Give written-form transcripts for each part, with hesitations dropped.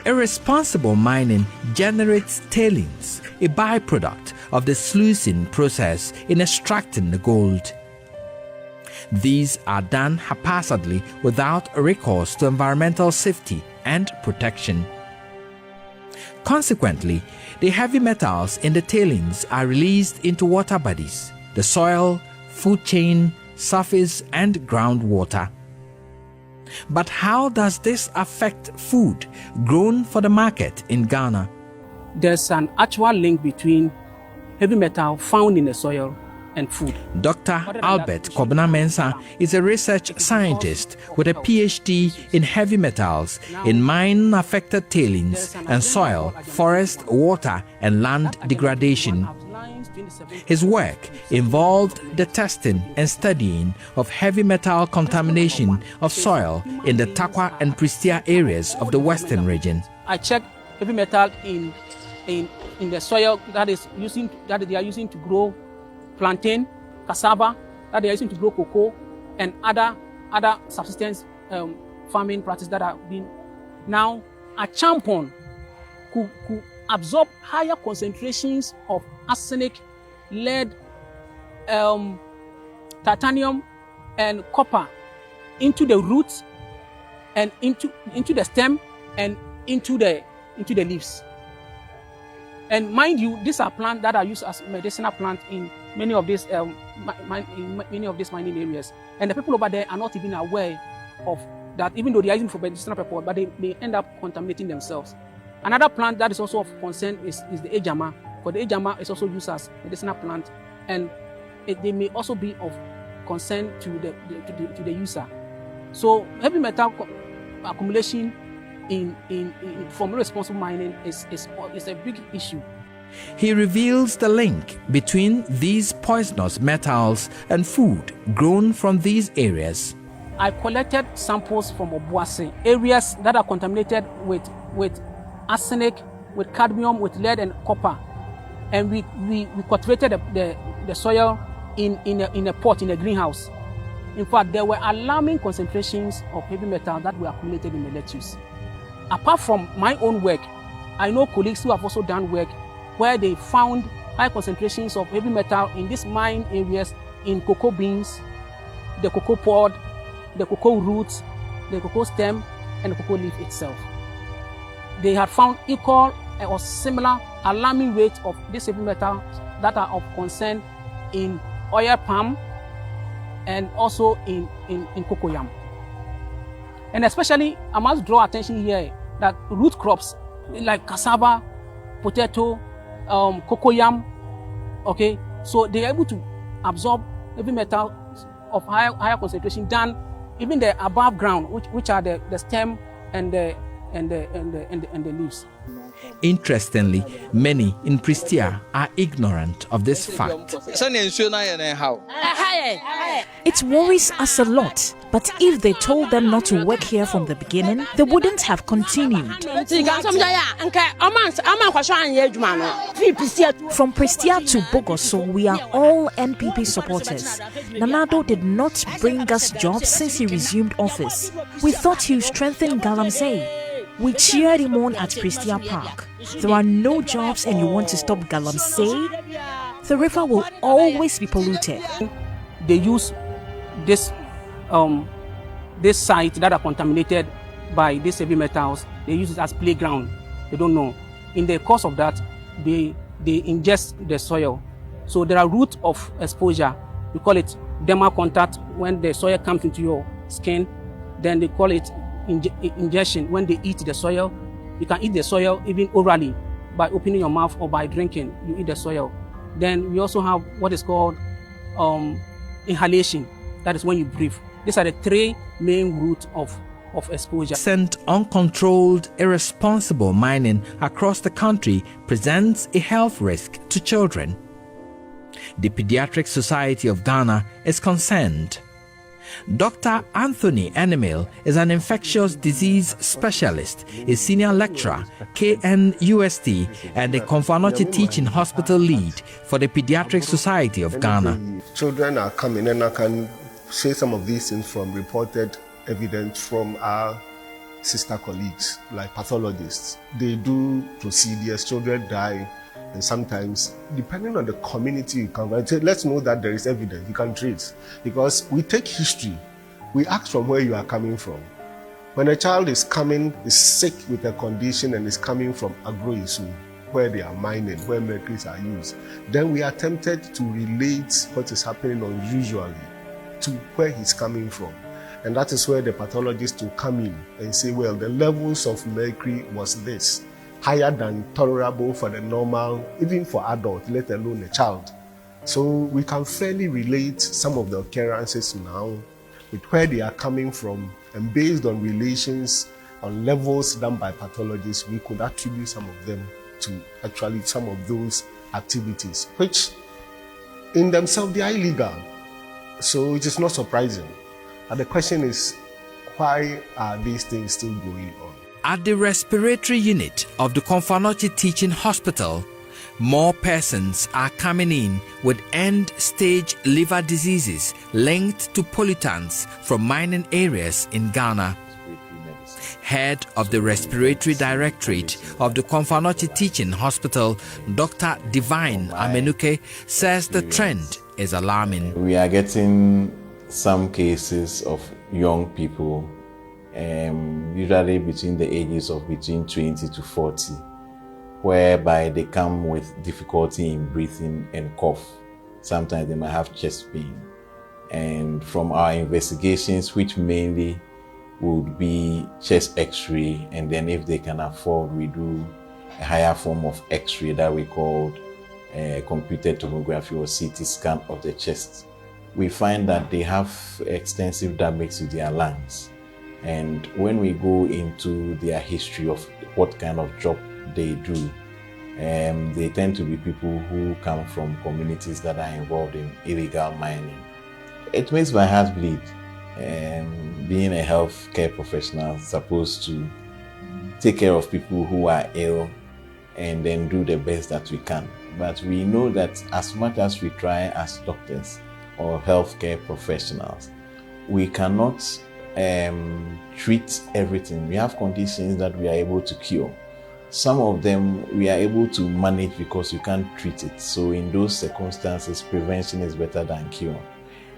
Irresponsible mining generates tailings, a byproduct of the sluicing process in extracting the gold. These are done haphazardly without recourse to environmental safety and protection. Consequently, the heavy metals in the tailings are released into water bodies, the soil, food chain, surface, and groundwater. But how does this affect food grown for the market in Ghana? There's an actual link between heavy metal found in the soil and food. Dr. Albert Kobna-Mensah is a research scientist with a PhD in heavy metals in mine-affected tailings and soil, forest, water, and land degradation. His work involved the testing and studying of heavy metal contamination of soil in the Takwa and Prestia areas of the western region. I checked heavy metal in the soil that they are using to grow plantain, cassava, that they are using to grow cocoa, and other subsistence farming practices that have been. Now, a champon could absorb higher concentrations of arsenic, lead, titanium, and copper into the roots and into the stem and into the leaves. And mind you, these are plants that are used as medicinal plants in many of these mining areas. And the people over there are not even aware of that, even though they are using for medicinal purpose, but they end up contaminating themselves. Another plant that is also of concern is the ejama. For the ejama is also used as medicinal plant, and they may also be of concern to the user. So heavy metal accumulation from irresponsible mining is a big issue. He reveals the link between these poisonous metals and food grown from these areas. I collected samples from Obuasi, areas that are contaminated with arsenic, with cadmium, with lead and copper, and we cultivated the soil in a pot, in a greenhouse. In fact, there were alarming concentrations of heavy metal that were accumulated in the lettuce. Apart from my own work, I know colleagues who have also done work where they found high concentrations of heavy metal in these mine areas in cocoa beans, the cocoa pod, the cocoa roots, the cocoa stem, and the cocoa leaf itself. They had found equal or similar alarming rates of these heavy metals that are of concern in oil palm and also in cocoyam. And especially, I must draw attention here that root crops like cassava, potato, cocoyam, okay, so they are able to absorb heavy metal of higher concentration than even the above ground, which are the stem and the leaves. Interestingly, many in Prestia are ignorant of this fact. It worries us a lot, but if they told them not to work here from the beginning, they wouldn't have continued. From Prestia to Bogoso, we are all NPP supporters. Nanado did not bring us jobs since he resumed office. We thought he would strengthen Galamsey. We cheered him on at Prestia Park. There are no jobs and you want to stop Galamsey? The river will always be polluted. They use this site that are contaminated by these heavy metals. They use it as playground. They don't know. In the course of that, they ingest the soil. So there are routes of exposure. We call it dermal contact when the soil comes into your skin. Then they call it ingestion when they eat the soil. You can eat the soil even orally by opening your mouth or by drinking. You eat the soil. Then we also have what is called inhalation. That is when you breathe. These are the three main routes of exposure. Uncontrolled, irresponsible mining across the country presents a health risk to children. The Pediatric Society of Ghana is concerned. Dr. Anthony Enemil is an infectious disease specialist, a senior lecturer, KNUST, and a Konfanoche Teaching Hospital lead for the Pediatric Society of Ghana. Children are coming, and I can say some of these things from reported evidence from our sister colleagues, like pathologists. They do procedures, children die, and sometimes, depending on the community you come from, let's know that there is evidence, you can trace. Because we take history, we ask from where you are coming from. When a child is sick with a condition and is coming from Agro-Isu, where they are mining, where mercuries are used, then we are tempted to relate what is happening unusually to where he's coming from. And that is where the pathologist will come in and say, well, the levels of mercury was this, higher than tolerable for the normal, even for adults, let alone a child. So we can fairly relate some of the occurrences now with where they are coming from, and based on relations, on levels done by pathologists, we could attribute some of them to actually some of those activities, which in themselves they are illegal. So it is not surprising. But the question is, why are these things still going on? At the respiratory unit of the Konfanochi Teaching Hospital, more persons are coming in with end-stage liver diseases linked to pollutants from mining areas in Ghana. Head of the Respiratory Directorate of the Konfanochi Teaching Hospital, Dr. Divine Amenuke, says the trend is alarming. We are getting some cases of young people, usually between the ages of between 20 to 40, whereby they come with difficulty in breathing and cough. Sometimes they might have chest pain. And from our investigations, which mainly would be chest x-ray, and then if they can afford, we do a higher form of x-ray that we call computed tomography or CT scan of the chest. We find that they have extensive damage to their lungs. And when we go into their history of what kind of job they do, they tend to be people who come from communities that are involved in illegal mining. It makes my heart bleed. Being a healthcare professional, supposed to take care of people who are ill and then do the best that we can. But we know that as much as we try as doctors or healthcare professionals, we cannot treat everything. We have conditions that we are able to cure. Some of them we are able to manage because you can't treat it. So in those circumstances, prevention is better than cure.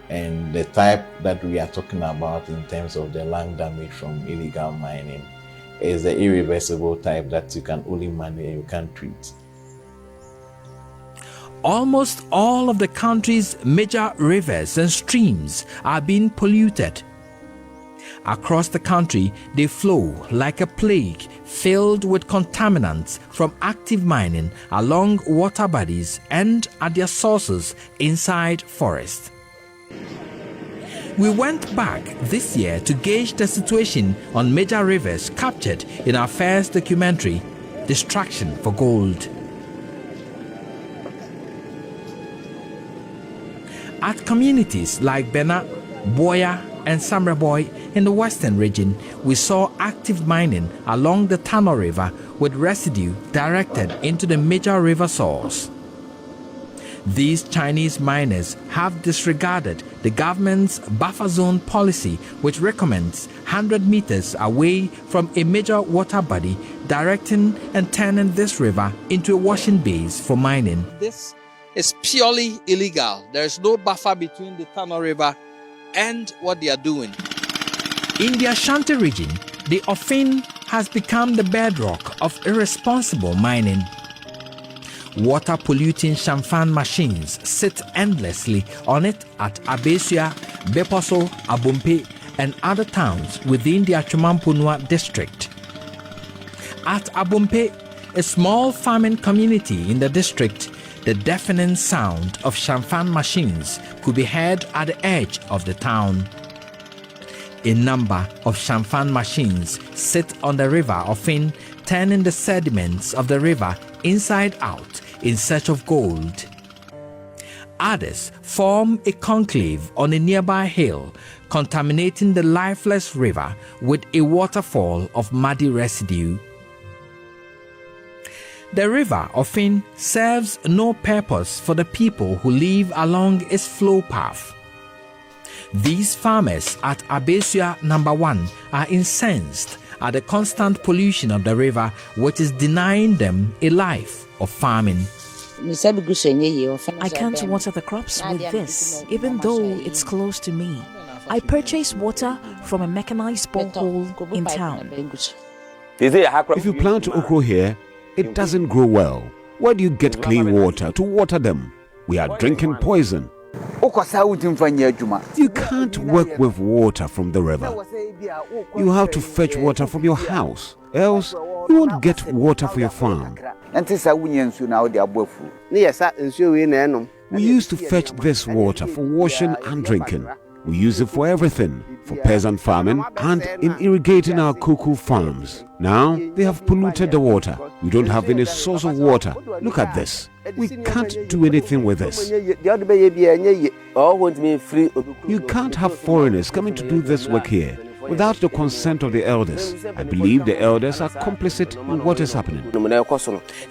And the type that we are talking about in terms of the lung damage from illegal mining is the irreversible type that you can only manage and you can't treat. Almost all of the country's major rivers and streams are being polluted. Across the country, they flow like a plague, filled with contaminants from active mining along water bodies and at their sources inside forests. We went back this year to gauge the situation on major rivers captured in our first documentary, Distraction for Gold. At communities like Bena, Boya, and Samreboy in the western region, we saw active mining along the Tano River with residue directed into the major river source. These Chinese miners have disregarded the government's buffer zone policy, which recommends 100 meters away from a major water body, directing and turning this river into a washing base for mining. This is purely illegal. There is no buffer between the Tano River and what they are doing. In the Ashanti region, the Ofin has become the bedrock of irresponsible mining. Water polluting Shamfan machines sit endlessly on it at Abesua, Beposo, Abompe, and other towns within the Achumampunua district. At Abompe, a small farming community in the district, the deafening sound of Shamfan machines could be heard at the edge of the town. A number of Shamfan machines sit on the river Ofin, turning the sediments of the river inside out in search of gold. Others form a conclave on a nearby hill, contaminating the lifeless river with a waterfall of muddy residue. The river Ofin serves no purpose for the people who live along its flow path. These farmers at Abesua number 1 are incensed at the constant pollution of the river, which is denying them a life of farming. I can't water the crops with this, even though it's close to me. I purchase water from a mechanized borehole in town. If you plant okra here, it doesn't grow well. Where do you get clean water to water them? We are drinking poison. You can't work with water from the river. You have to fetch water from your house, else you won't get water for your farm. We used to fetch this water for washing and drinking. We use it for everything, for peasant farming and in irrigating our cocoa farms. Now they have polluted the water. We don't have any source of water. Look at this. We can't do anything with this. You can't have foreigners coming to do this work here without the consent of the elders. I believe the elders are complicit in what is happening.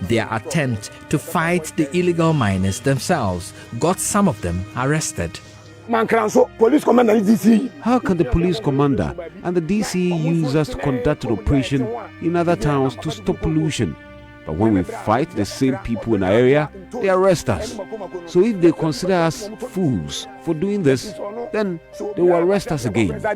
Their attempt to fight the illegal miners themselves got some of them arrested. How can the police commander and the DC use us to conduct an operation in other towns to stop pollution? But when we fight the same people in our area, they arrest us. So if they consider us fools for doing this, then they will arrest us again. The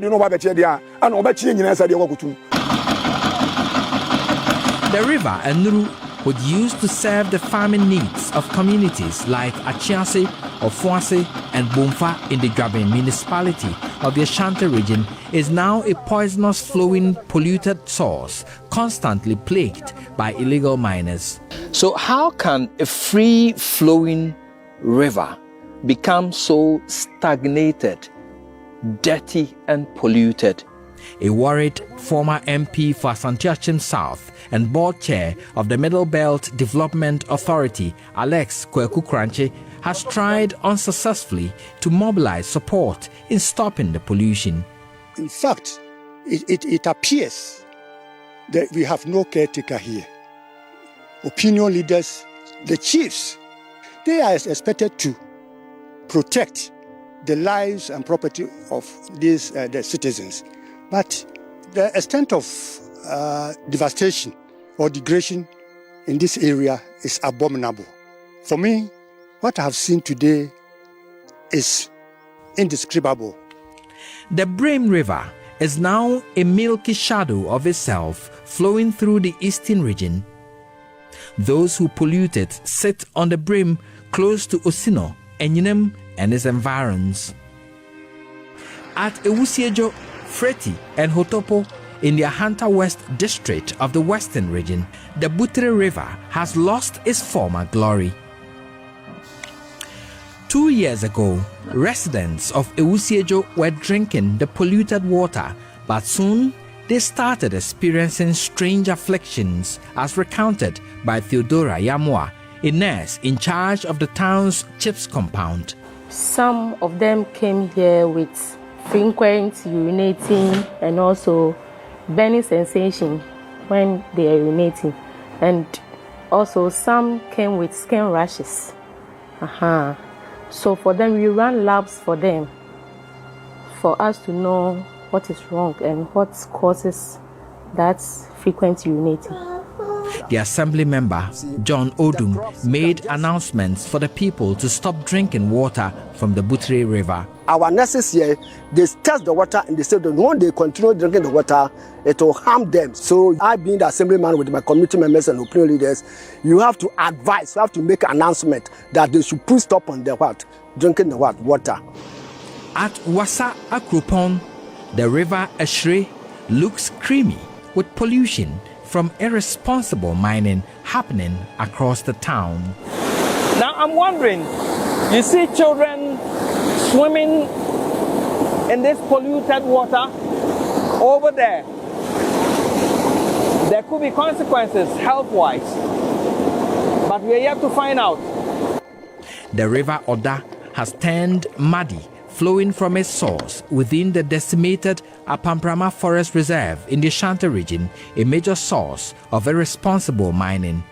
river Enuru was used to serve the farming needs of communities like Achiase, Ofuase, and Bumfa in the Dwabin municipality of the Ashanti region is now a poisonous flowing polluted source constantly plagued by illegal miners. So how can a free-flowing river become so stagnated, dirty and polluted? A worried former MP for Asante South and board chair of the Middle Belt Development Authority, Alex Kweku-Kranche, has tried unsuccessfully to mobilize support in stopping the pollution. In fact, it appears that we have no caretaker here. Opinion leaders, the chiefs, they are expected to protect the lives and property of these the citizens. But the extent of devastation or degradation in this area is abominable. For me, what I have seen today is indescribable. The Brim River is now a milky shadow of itself flowing through the eastern region. Those who pollute it sit on the brim close to Osino, Enyinem, and its environs. At Ewusiejo, Freti, and Hotopo, in the Ahanta West district of the Western region, the Butere River has lost its former glory. 2 years ago, residents of Ewusiejo were drinking the polluted water, but soon they started experiencing strange afflictions, as recounted by Theodora Yamwa, a nurse in charge of the town's CHIPS compound. Some of them came here with frequent urinating and also burning sensation when they are urinating, and also some came with skin rashes. So for them, we ran labs for them for us to know what is wrong and what causes that frequent urinating. The assembly member, John Odum, made announcements for the people to stop drinking water from the Butere River. Our nurses here, they test the water and they say that when they continue drinking the water, it will harm them. So I, being the assemblyman with my community members and opinion leaders, you have to advise, you have to make an announcement that they should put stop on the drinking the water. At Wasa Akrupon, the river Ashre looks creamy with pollution from irresponsible mining happening across the town. Now I'm wondering, you see children swimming in this polluted water over there. There could be consequences health-wise, but we are yet to find out. The river Oda has turned muddy, flowing from its source within the decimated Apamprama Forest Reserve in the Ashanti region, a major source of irresponsible mining.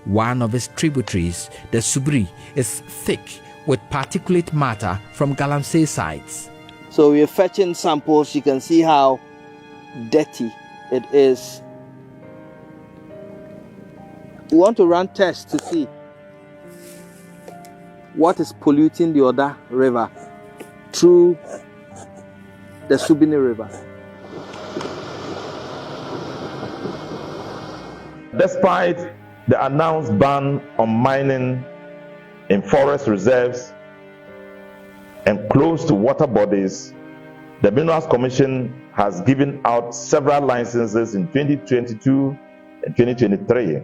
One of its tributaries, the Subri, is thick with particulate matter from Galamsey sites. So we are fetching samples. You can see how dirty it is. We want to run tests to see what is polluting the other river through the Subin River. Despite the announced ban on mining in forest reserves and close to water bodies, the Minerals Commission has given out several licenses in 2022 and 2023,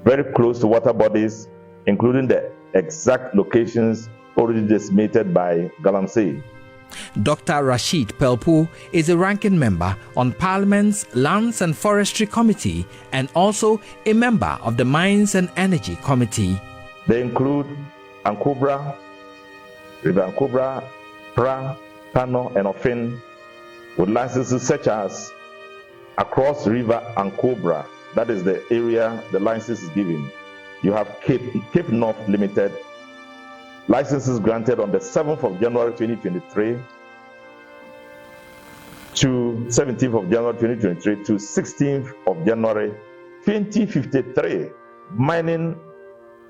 very close to water bodies, including the exact locations already designated by Galamsey. Dr. Rashid Pelpo is a ranking member on Parliament's Lands and Forestry Committee and also a member of the Mines and Energy Committee. They include Ankobra, River Ankobra, Pra, Tano, and Ofin, with licenses such as across River Ankobra, that is the area the license is given. You have Cape North Limited, licenses granted on the 7th of January 2023 to 17th of January 2023 to 16th of January 2053, mining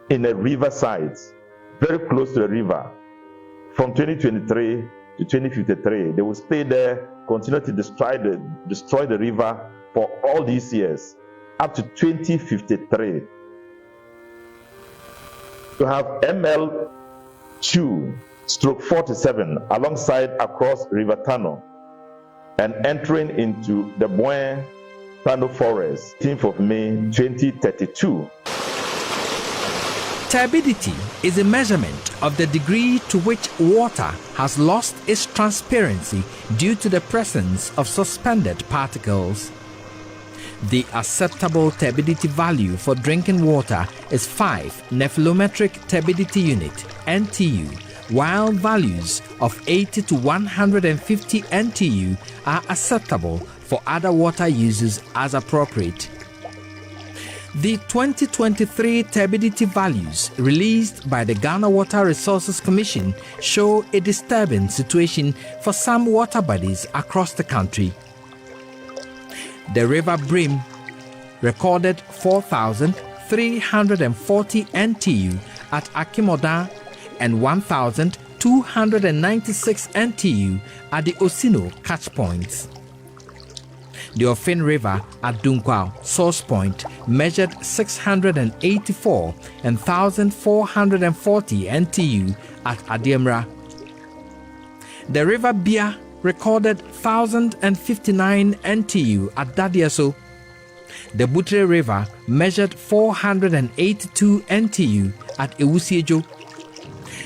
in a riverside, very close to the river. From 2023 to 2053, they will stay there, continue to destroy the river for all these years, up to 2053. To have ML2/47 alongside across River Tano and entering into the Boen Tano Forest, 10th of May 2032. Turbidity is a measurement of the degree to which water has lost its transparency due to the presence of suspended particles. The acceptable turbidity value for drinking water is 5 nephelometric turbidity unit (NTU), while values of 80 to 150 NTU are acceptable for other water uses as appropriate. The 2023 turbidity values released by the Ghana Water Resources Commission show a disturbing situation for some water bodies across the country. The River Brim recorded 4,340 NTU at Akimoda and 1,296 NTU at the Osino catch points. The Ofin River at Dunkwao source point measured 684 and 1,440 NTU at Adiemra. The River Bia recorded 1,059 NTU at Dadiaso. The Butre River measured 482 NTU at Ewusiejo.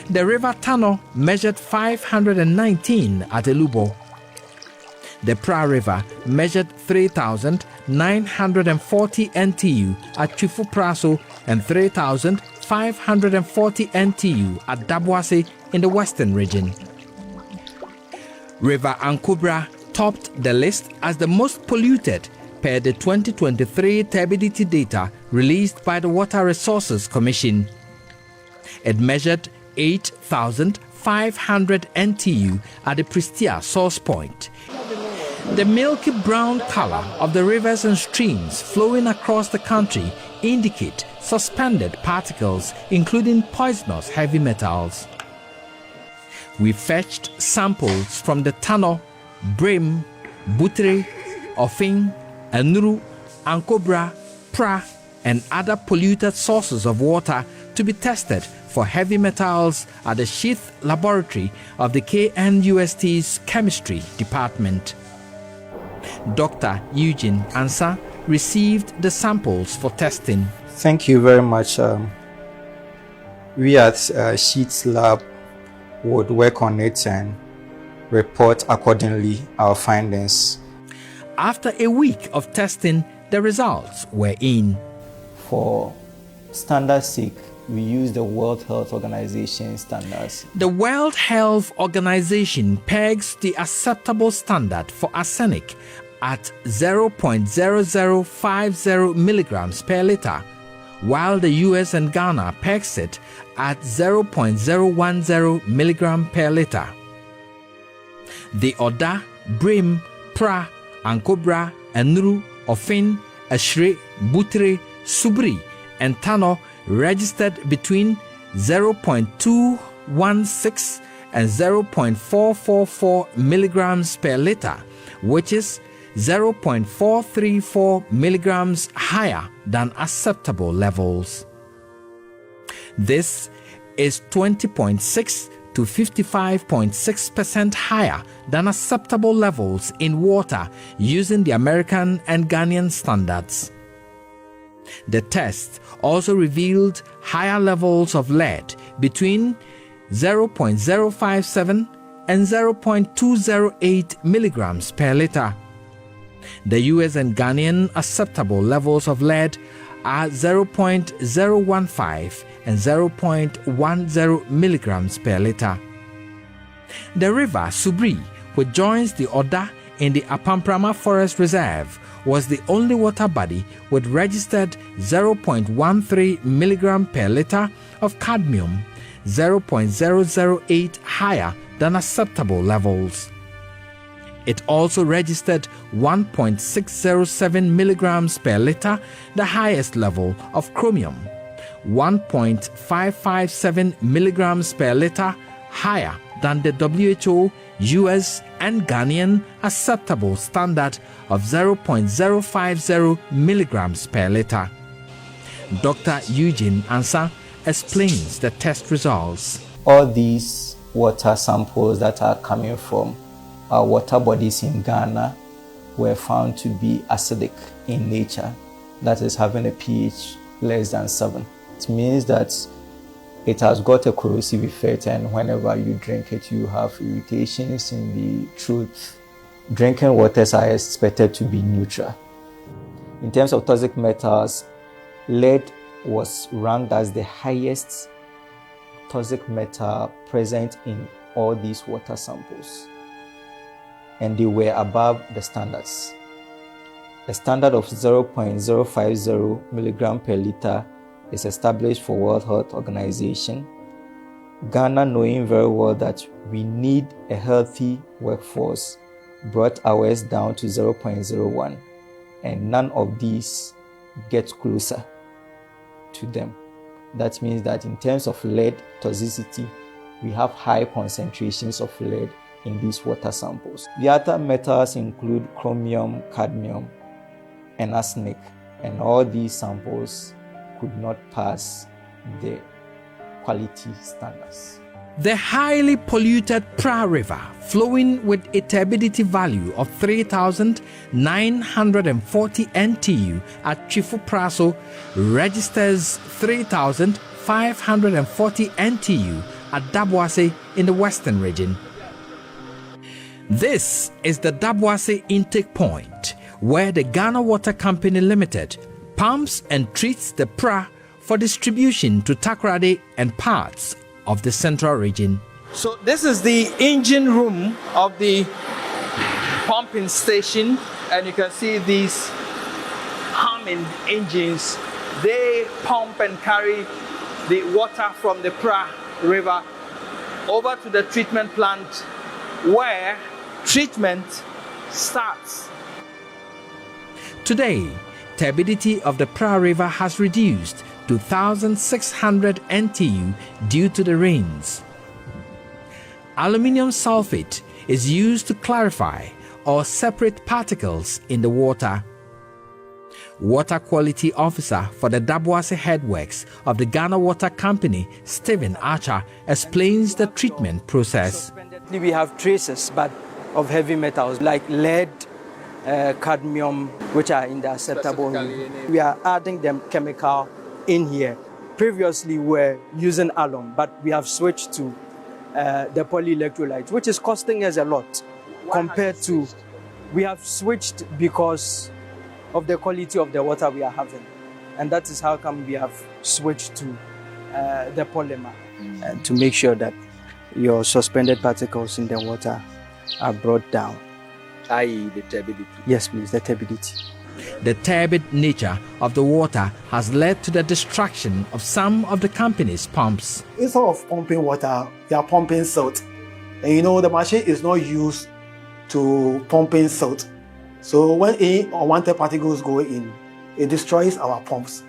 The River Tano measured 519 at Elubo. The Pra River measured 3,940 NTU at Chifu Praso and 3,540 NTU at Dabuase in the western region. River Ankobra topped the list as the most polluted per the 2023 turbidity data released by the Water Resources Commission. It measured 8,500 NTU at the Pristia source point. The milky brown color of the rivers and streams flowing across the country indicate suspended particles, including poisonous heavy metals. We fetched samples from the Tano, Brim, Butre, Ofin, Anuru, Ankobra, Pra, and other polluted sources of water to be tested for heavy metals at the Sheath Laboratory of the KNUST's Chemistry Department. Dr. Eugene Ansah received the samples for testing. Thank you very much. We at Sheath Lab would work on it and report accordingly our findings. After a week of testing, the results were in. For standard's sake, we use the World Health Organization standards. The World Health Organization pegs the acceptable standard for arsenic at 0.0050 milligrams per liter, while the US and Ghana pegs it at 0.010 milligram per liter. The Oda, Brim, Pra, Ankobra, Enuru, Ofin, Ashre, Butre, Subri, and Tano registered between 0.216 and 0.444 milligrams per liter, which is 0.434 milligrams higher than acceptable levels. This is 20.6 to 55.6% higher than acceptable levels in water using the American and Ghanaian standards. The test also revealed higher levels of lead between 0.057 and 0.208 milligrams per liter. The US and Ghanaian acceptable levels of lead are 0.015 and 0.10 milligrams per liter. The river Subri, which joins the Oda in the Apamprama Forest Reserve, was the only water body with registered 0.13 milligram per liter of cadmium, 0.008 higher than acceptable levels. It also registered 1.607 milligrams per liter, the highest level of chromium, 1.557 milligrams per liter higher than the WHO, US, and Ghanaian acceptable standard of 0.050 milligrams per liter. Dr. Eugene Ansa explains the test results. All these water samples that are coming from our water bodies in Ghana were found to be acidic in nature, that is, having a pH less than 7. It means that it has got a corrosive effect, and whenever you drink it, you have irritations in the throat. Drinking waters are expected to be neutral. In terms of toxic metals, lead was ranked as the highest toxic metal present in all these water samples, and they were above the standards. A standard of 0.050 milligram per liter is established for World Health Organization. Ghana, knowing very well that we need a healthy workforce, brought ours down to 0.01, and none of these get closer to them. That means that in terms of lead toxicity, we have high concentrations of lead in these water samples. The other metals include chromium, cadmium, and arsenic, and all these samples could not pass the quality standards. The highly polluted Pra River, flowing with a turbidity value of 3,940 NTU at Chifu Praso, registers 3,540 NTU at Dabwase in the western region. This is the Dabwase intake point, where the Ghana Water Company Limited pumps and treats the Pra for distribution to Takoradi and parts of the central region. So this is the engine room of the pumping station, and you can see these humming engines. They pump and carry the water from the Pra River over to the treatment plant, where treatment starts. Today, turbidity of the Pra River has reduced to 1,600 NTU due to the rains. Aluminium sulfate is used to clarify or separate particles in the water. Water Quality Officer for the Dabwase Headworks of the Ghana Water Company, Stephen Archer, explains the treatment process. We have traces of heavy metals like lead, cadmium, which are in the acceptable range. We are adding them chemical in here. Previously, we were using alum, but we have switched to the polyelectrolyte, which is costing us a lot compared to. We have switched because of the quality of the water we are having, and that is how come we have switched to the polymer to make sure that your suspended particles in the water are brought down. i.e. the turbidity. Yes, please, the turbidity. The turbid nature of the water has led to the destruction of some of the company's pumps. Instead of pumping water, they are pumping salt. And the machine is not used to pumping salt. So when any unwanted particles go in, it destroys our pumps.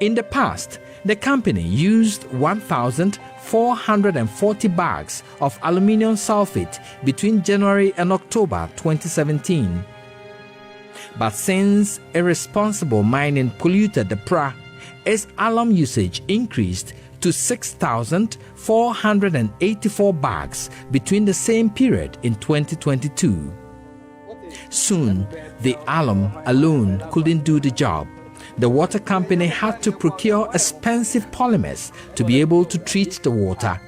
In the past, the company used 1,440 bags of aluminium sulfate between January and October 2017. But since irresponsible mining polluted the PRA, its alum usage increased to 6,484 bags between the same period in 2022. Soon, the alum alone couldn't do the job. The water company had to procure expensive polymers to be able to treat the water.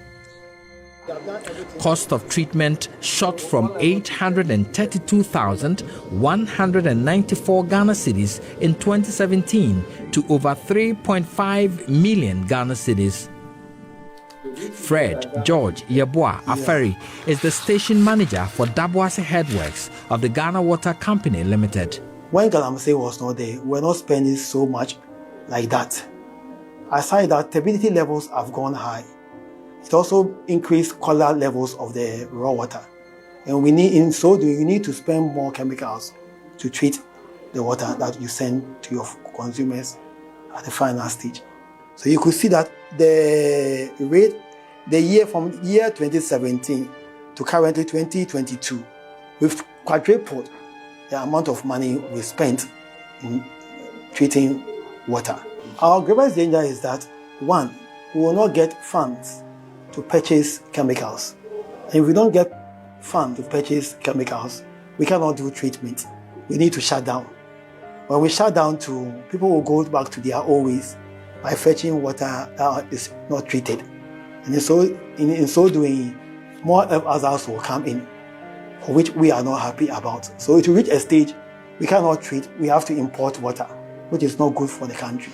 Cost of treatment shot from 832,194 Ghana cedis in 2017 to over 3.5 million Ghana cedis. Fred George Yeboah Aferi is the station manager for Daboase Headworks of the Ghana Water Company Limited. When Galamsey was not there, we're not spending so much like that. Aside that, turbidity levels have gone high. It also increased color levels of the raw water. And we need, in so doing, you need to spend more chemicals to treat the water that you send to your consumers at the final stage. So you could see that the rate, from year 2017 to currently 2022, we've quadrupled the amount of money we spent in treating water. Our greatest danger is that, one, we will not get funds to purchase chemicals. And if we don't get funds to purchase chemicals, we cannot do treatment. We need to shut down. When we shut down, people will go back to their old ways by fetching water that is not treated. And in so doing, more others will come in, for which we are not happy about. So to reach a stage, we cannot treat, we have to import water, which is not good for the country.